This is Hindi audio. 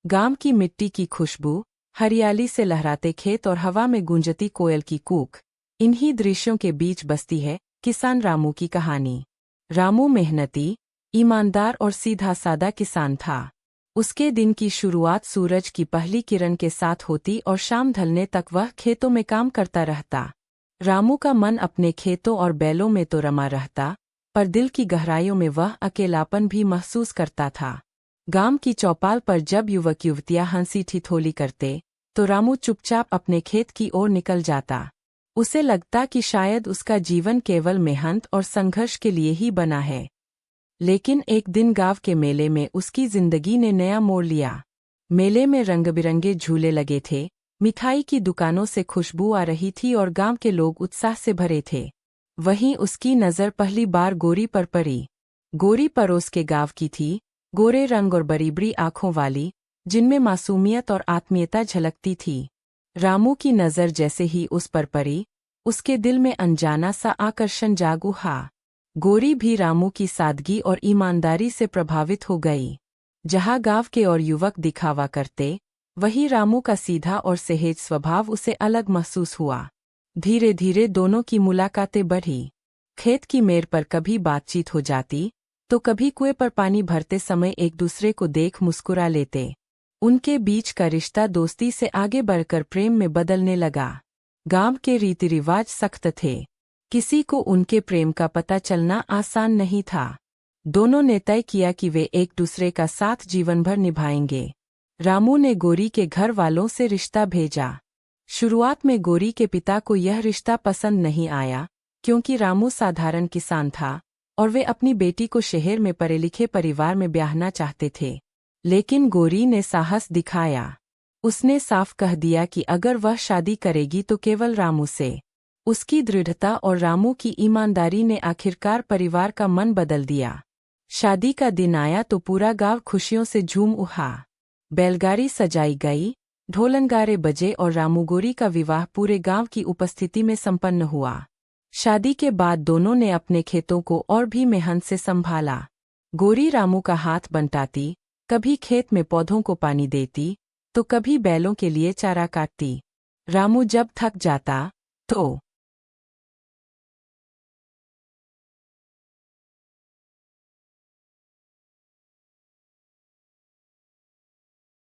गांव की मिट्टी की खुशबू, हरियाली से लहराते खेत और हवा में गूंजती कोयल की कूक, इन्हीं दृश्यों के बीच बसती है किसान रामू की कहानी। रामू मेहनती, ईमानदार और सीधा सादा किसान था। उसके दिन की शुरुआत सूरज की पहली किरण के साथ होती और शाम ढलने तक वह खेतों में काम करता रहता। रामू का मन अपने खेतों और बैलों में तो रमा रहता, पर दिल की गहराइयों में वह अकेलापन भी महसूस करता था। गांव की चौपाल पर जब युवक युवतियां हंसी ठिठोली करते, तो रामू चुपचाप अपने खेत की ओर निकल जाता। उसे लगता कि शायद उसका जीवन केवल मेहनत और संघर्ष के लिए ही बना है। लेकिन एक दिन गांव के मेले में उसकी जिंदगी ने नया मोड़ लिया। मेले में रंग-बिरंगे झूले लगे थे, मिठाई की दुकानों से खुशबू आ रही थी और गांव के लोग उत्साह से भरे थे। वहीं उसकी नज़र पहली बार गोरी पर पड़ी। गोरी पड़ोस के गांव की थी, गोरे रंग और बड़ी-बड़ी आंखों वाली, जिनमें मासूमियत और आत्मीयता झलकती थी। रामू की नज़र जैसे ही उस पर पड़ी, उसके दिल में अनजाना सा आकर्षण जाग उठा। गोरी भी रामू की सादगी और ईमानदारी से प्रभावित हो गई। जहाँ गांव के और युवक दिखावा करते, वहीं रामू का सीधा और सहज स्वभाव उसे अलग महसूस हुआ। धीरे धीरे दोनों की मुलाकातें बढ़ी। खेत की मेड़ पर कभी बातचीत हो जाती, तो कभी कुएं पर पानी भरते समय एक दूसरे को देख मुस्कुरा लेते। उनके बीच का रिश्ता दोस्ती से आगे बढ़कर प्रेम में बदलने लगा। गांव के रीति रिवाज सख्त थे। किसी को उनके प्रेम का पता चलना आसान नहीं था। दोनों ने तय किया कि वे एक दूसरे का साथ जीवन भर निभाएंगे। रामू ने गोरी के घर वालों से रिश्ता भेजा। शुरुआत में गोरी के पिता को यह रिश्ता पसंद नहीं आया, क्योंकि रामू साधारण किसान था और वे अपनी बेटी को शहर में पढ़े लिखे परिवार में ब्याहना चाहते थे। लेकिन गोरी ने साहस दिखाया। उसने साफ कह दिया कि अगर वह शादी करेगी तो केवल रामू से। उसकी दृढ़ता और रामू की ईमानदारी ने आखिरकार परिवार का मन बदल दिया। शादी का दिन आया तो पूरा गांव खुशियों से झूम उठा। बैलगाड़ी सजाई गई, ढोलनगारे बजे और रामू गोरी का विवाह पूरे गांव की उपस्थिति में संपन्न हुआ। शादी के बाद दोनों ने अपने खेतों को और भी मेहनत से संभाला। गोरी रामू का हाथ बंटाती, कभी खेत में पौधों को पानी देती, तो कभी बैलों के लिए चारा काटती। रामू जब थक जाता, तो